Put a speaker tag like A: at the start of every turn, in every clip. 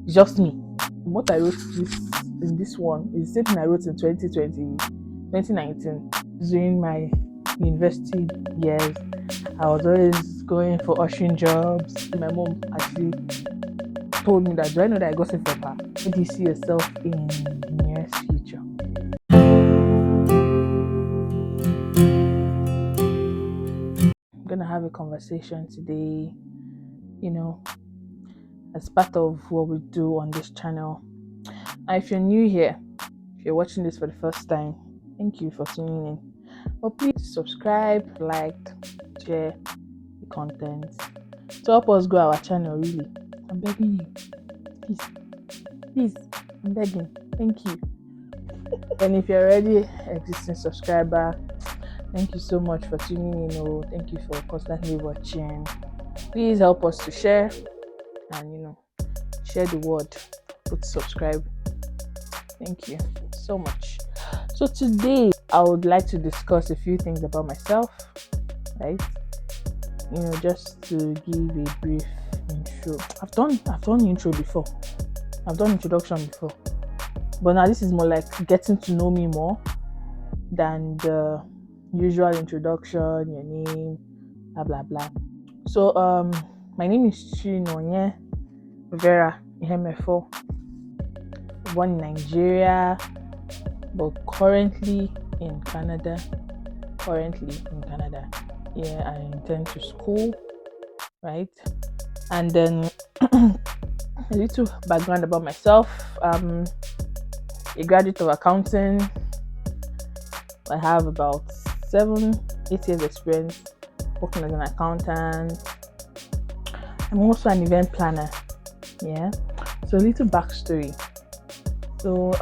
A: It's just me. What I wrote in this one is the same thing I wrote in 2019 during my university years. I was always going for ushering jobs. My mom actually told me that, do I know that I got it from her? Where do you see yourself in the nearest future? I'm gonna have a conversation today, as part of what we do on this channel. And if you're new here, if you're watching this for the first time, thank you for tuning in. But please subscribe, like, share the content to help us grow our channel. Really, I'm begging you, please, I'm begging. Thank you. And if you're already an existing subscriber, thank you so much for tuning in. Thank you for constantly watching. Please help us to share and share the word. Put subscribe. Thank you so much. So today I would like to discuss a few things about myself, right? Just to give a brief intro. I've done intro before. I've done introduction before. But now this is more like getting to know me more than the usual introduction, your name, blah blah blah. So my name is Chinonye Vera Ihemefo, born in Nigeria, but currently in Canada. Yeah, I intend to school, right? And then a little background about myself. I'm a graduate of accounting. I have about 7-8 years experience working as an accountant. I'm also an event planner. Yeah. So a little backstory. So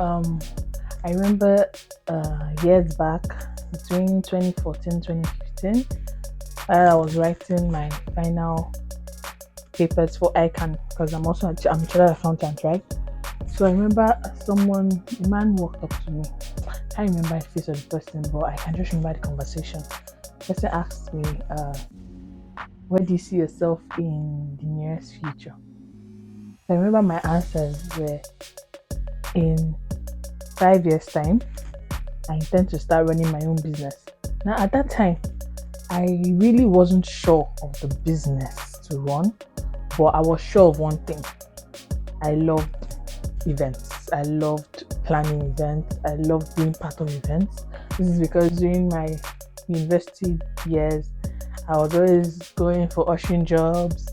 A: I remember years back, between 2014 and 2015, I was writing my final papers for ICANN, because I'm a chartered accountant, right? So I remember a man walked up to me. I can't remember the face of the person, but I can just remember the conversation. The person asked me, where do you see yourself in the nearest future? I remember my answers were, in 5 years' time, I intend to start running my own business. Now, at that time, I really wasn't sure of the business to run, but I was sure of one thing. I loved events. I loved planning events. I loved being part of events. This is because during my university years, I was always going for ushering jobs,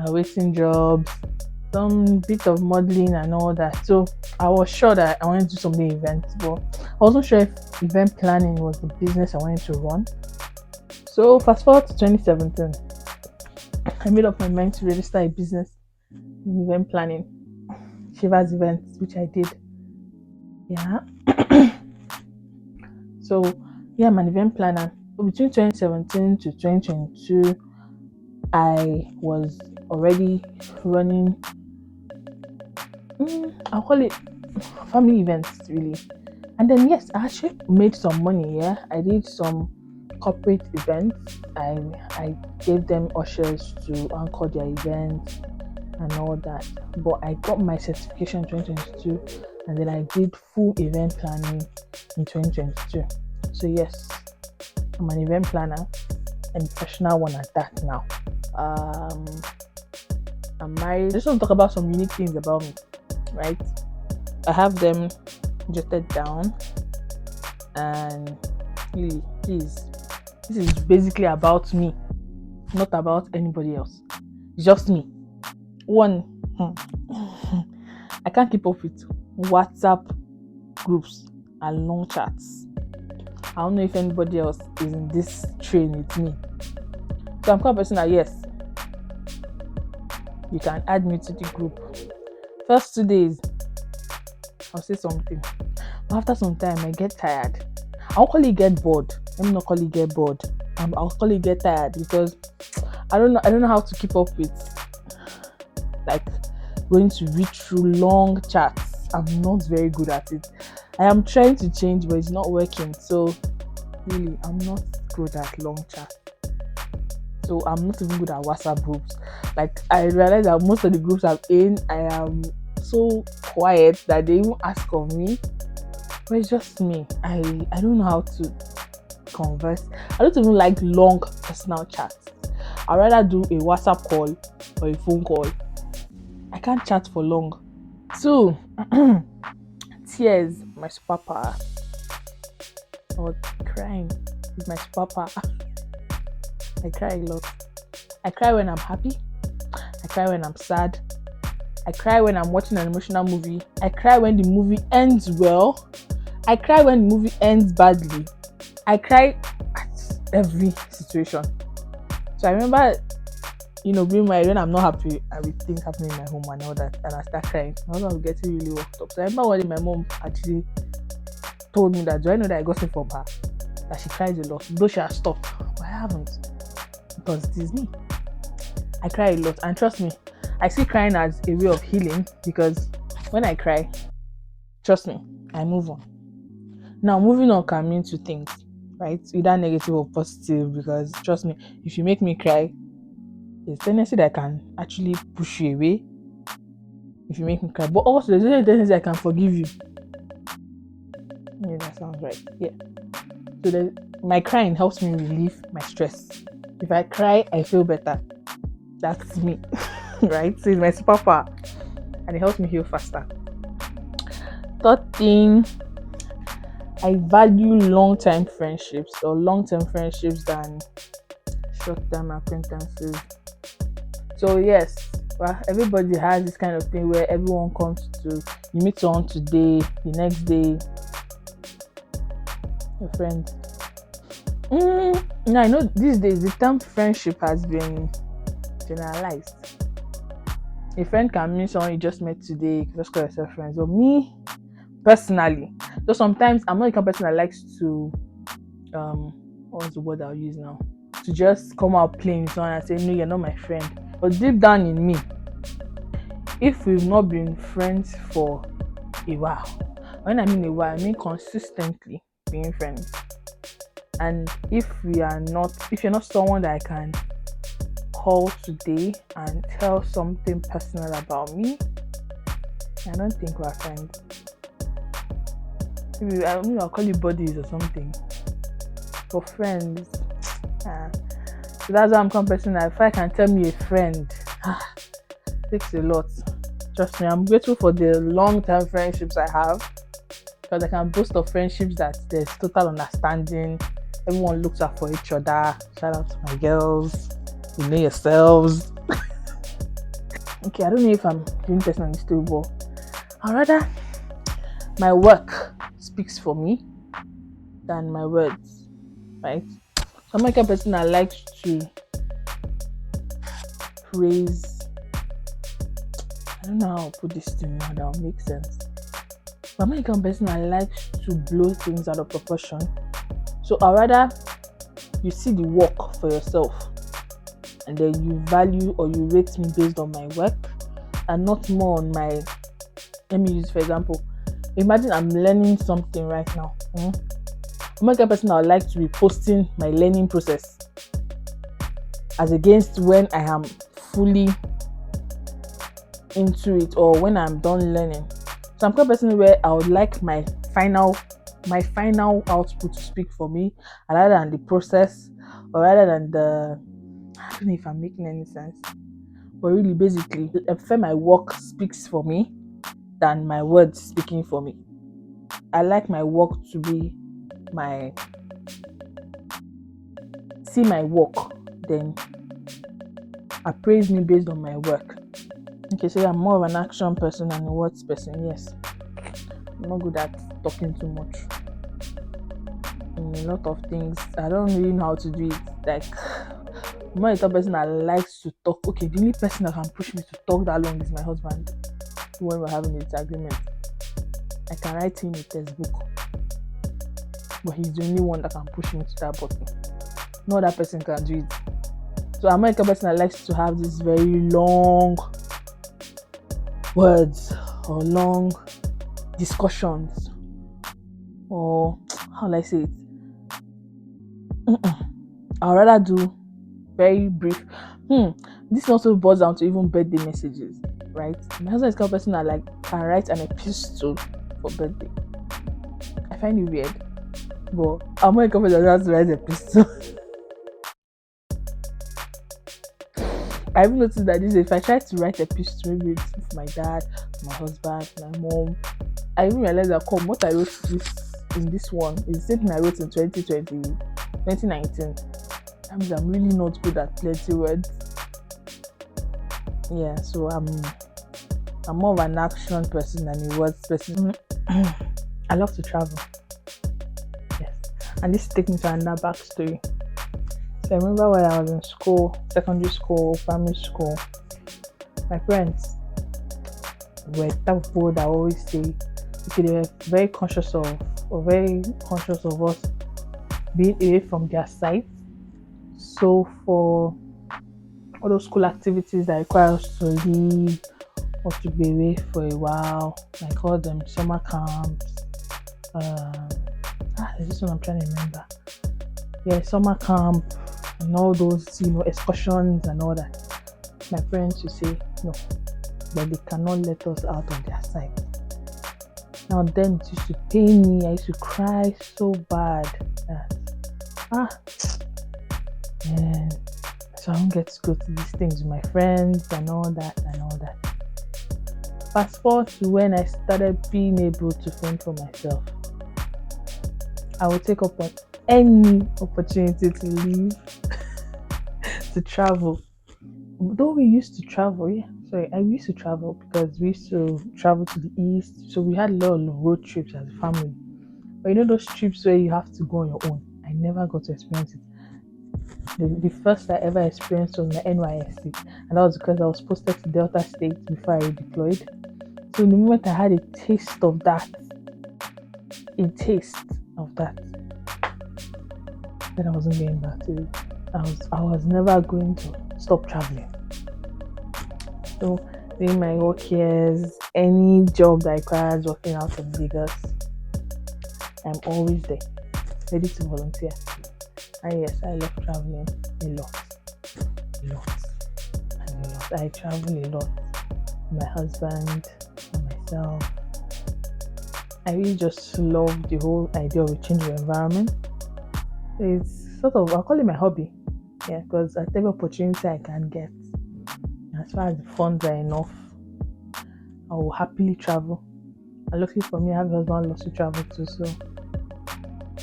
A: waiting jobs, some bit of modeling and all that. So I was sure that I wanted to do something events, but I wasn't sure if event planning was the business I wanted to run. So fast forward to 2017, I made up my mind to register a business in event planning, Shiva's events, which I did. Yeah. So yeah, I'm an event planner. Between 2017 to 2022, I was already running, I'll call it family events, really. And then yes, I actually made some money. Yeah, I did some corporate events. I gave them ushers to anchor their events and all that. But I got my certification in 2022, and then I did full event planning in 2022. So yes, I'm an event planner, and professional one at that now. I'm married. I just want to talk about some unique things about me, right? I have them jotted down, and really, please, this is basically about me, not about anybody else. It's just me. One, I can't keep up with WhatsApp groups and long chats. I don't know if anybody else is in this train with me. So I'm kind of person that, yes, you can add me to the group. First 2 days, I'll say something. But after some time, I get tired. I'll call it get bored. Let me not call it get bored. I'll call it get tired, because I don't know how to keep up with like going to read through long chats. I'm not very good at it. I am trying to change, but it's not working. So really, I'm not good at long chats. So I'm not even good at WhatsApp groups. Like, I realize that most of the groups I'm in, I am so quiet that they even ask of me. But it's just me. I don't know how to converse. I don't even like long personal chats. I'd rather do a WhatsApp call or a phone call. I can't chat for long. So, tears, my superpower. Or crying is my superpower. I cry a lot. I cry when I'm happy. I cry when I'm sad. I cry when I'm watching an emotional movie. I cry when the movie ends well. I cry when the movie ends badly. I cry at every situation. So I remember, being married, when I'm not happy, I will think happening in my home and all that, and I start crying. My husband will get really worked up. So I remember one day my mom actually told me that, do I know that I got it from her? That she cries a lot, though she has stopped. But I haven't. Because it is me. I cry a lot, and trust me, I see crying as a way of healing, because when I cry, trust me, I move on. Now, moving on can mean two things, right? Either negative or positive, because trust me, if you make me cry, there's a tendency that I can actually push you away if you make me cry. But also, there's a tendency I can forgive you. Yeah, that sounds right. Yeah. So my crying helps me relieve my stress. If I cry, I feel better. That's me, right? So it's my superpower, and it helps me heal faster. Third thing, I value long-term friendships or long-term friendships than short-term acquaintances. So yes, well, everybody has this kind of thing where everyone comes to, you meet someone today, the next day, your friend. Now I know these days the term friendship has been generalized. A friend can mean someone you just met today, you can just call yourself friends. But me, personally, though sometimes I'm not the kind of person that likes to, what's the word I'll use now? To just come out playing with someone and say, no, you're not my friend. But deep down in me, if we've not been friends for a while, when I mean a while, I mean consistently being friends. And if you're not someone that I can call today and tell something personal about me, I don't think we're friends. Maybe I'll call you buddies or something. For friends, so that's why I'm kind of person that if I can tell me a friend, takes a lot. Trust me, I'm grateful for the long-term friendships I have, because I can boast of friendships that there's total understanding. Everyone looks out for each other. Shout out to my girls. You know yourselves. Okay, I don't know if I'm doing personally still, but I'd rather my work speaks for me than my words, right? So I'm like a person that likes to praise. I don't know how to put this to you now that will make sense. But I'm like a person that likes to blow things out of proportion. So I'd rather you see the work for yourself, and then you value or you rate me based on my work, and not more on my. Let me use for example. Imagine I'm learning something right now. I'm like a person that would like to be posting my learning process, as against when I am fully into it or when I'm done learning. So I'm kind of person where I would like my final output to speak for me, rather than the process, or rather than the. I don't know if I'm making any sense, but really, basically, I prefer my work speaks for me than my words speaking for me. I like my work to be see my work, then appraise me based on my work. Okay, so I'm more of an action person than a words person. Yes, I'm not good at talking too much. In a lot of things, I don't really know how to do it. Like, I'm not a type of person that likes to talk. Okay, the only person that can push me to talk that long is my husband. When we're having a disagreement, I can write him a textbook, but he's the only one that can push me to that button. No other person can do it. So I'm not a person that likes to have these very long words or long discussions, or how will I say it? I'd rather do very brief. This also boils down to even birthday messages, right? My husband is the kind of person that like can write an epistle for birthday. I find it weird, but I'm more confident that to write an epistle. I even noticed that this, if I try to write a epistle, maybe with my dad, my husband, my mom, I even realized that what I wrote in this one is the same thing I wrote in 2019. That means I'm really not good at plenty words. Yeah, so I'm more of an action person than a words person. I love to travel. Yes, and this takes me to another backstory. So I remember when I was in school, secondary school, primary school, my parents were the type of people that always say, okay, they were very conscious of us being away from their site. So for all those school activities that require us to leave or to be away for a while, I call them summer camps. There's this one I'm trying to remember. Yeah, summer camp and all those, excursions and all that. My parents would say no, that they cannot let us out of their sight. Now then, it used to pain me. I used to cry so bad that and so I don't get to go to these things with my friends and all that. Fast forward to when I started being able to fend for myself. I would take up on any opportunity to leave, to travel. Though we used to travel, I used to travel because we used to travel to the east. So we had a lot of road trips as a family. But those trips where you have to go on your own, I never got to experience it. The first I ever experienced was my NYSC, and that was because I was posted to Delta State before I deployed. So the moment I had a taste of that, then I wasn't going back to it. I was never going to stop traveling. So during my work years, any job that requires working out of Lagos, I'm always there, ready to volunteer. And yes, I love traveling a lot. I travel a lot with my husband and myself. I really just love the whole idea of a change of environment. It's sort of, I'll call it my hobby. Yeah, because at every opportunity I can get, as far as the funds are enough, I will happily travel. And luckily for me, I have a husband who loves to travel too, so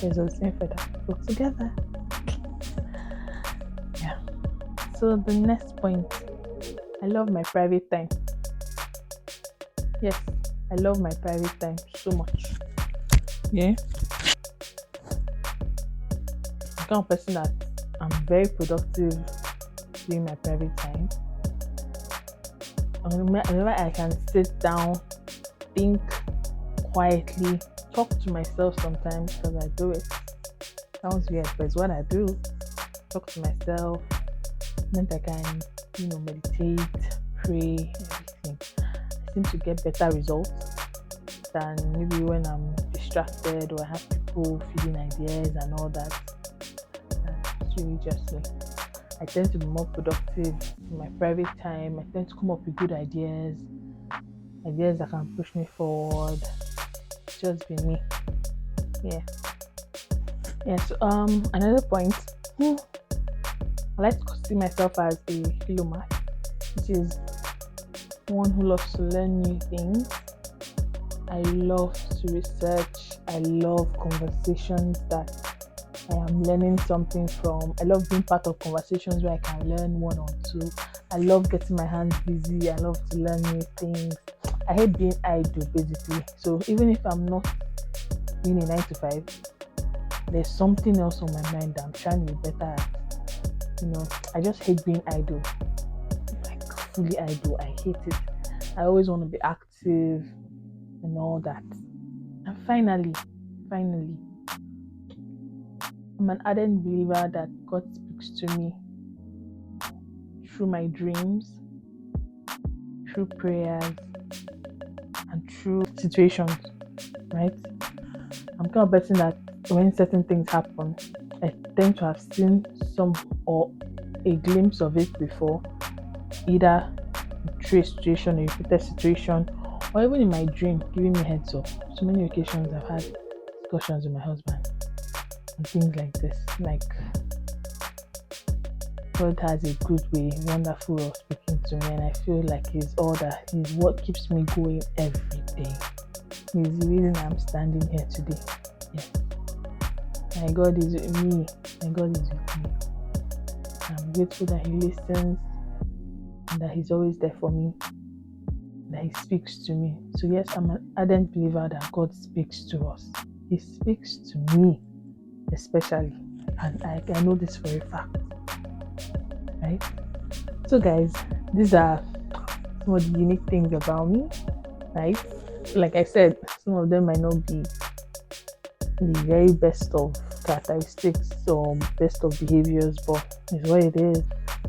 A: there's a same for that. Work together. Yeah. So the next point, I love my private time. Yes, I love my private time so much. Yeah. I'm the kind of person that I'm very productive during my private time. Whenever I can sit down, think quietly, talk to myself sometimes, because I do it. Sounds weird, but it's what I do. Talk to myself. Then I can, meditate, pray, everything. I seem to get better results than maybe when I'm distracted or I have people feeding ideas and all that. It's really just me. I tend to be more productive in my private time. I tend to come up with good ideas that can push me forward. It's just be me. Yeah. So another point, I like to see myself as a philomath, which is one who loves to learn new things. I love to research. I love conversations that I am learning something from. I love being part of conversations where I can learn one or two. I love getting my hands busy. I love to learn new things. I hate being idle, basically. So even if I'm not doing a 9 to 5, there's something else on my mind that I'm trying to be better at. I just hate being idle. Like fully idle. I hate it. I always want to be active and all that. And finally, I'm an ardent believer that God speaks to me through my dreams, through prayers, and through situations, right? I'm the kind of person that when certain things happen, I tend to have seen some or a glimpse of it before, either through a situation, a repeated situation, or even in my dream, giving me heads up. So many occasions I've had discussions with my husband and things like this. Like, God has a good way, wonderful way of speaking to me, and I feel like He's all that. He's what keeps me going every day. He's the reason I'm standing here today. Yeah. My God is with me. My God is with me. I'm grateful that He listens and that He's always there for me, that He speaks to me. So yes, I'm an ardent believer that God speaks to us. He speaks to me especially, and I know this for a fact. Right? So guys, these are some of the unique things about me, right? Like I said, some of them might not be the very best of characteristics or best of behaviors, but it's what it is.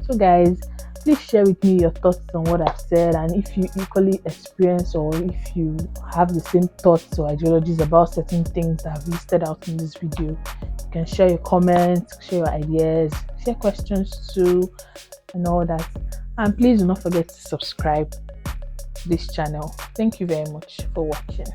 A: So guys, please share with me your thoughts on what I've said, and if you equally experience or if you have the same thoughts or ideologies about certain things that I've listed out in this video, you can share your comments, share your ideas, share questions too, and all that. And please do not forget to subscribe to this channel. Thank you very much for watching.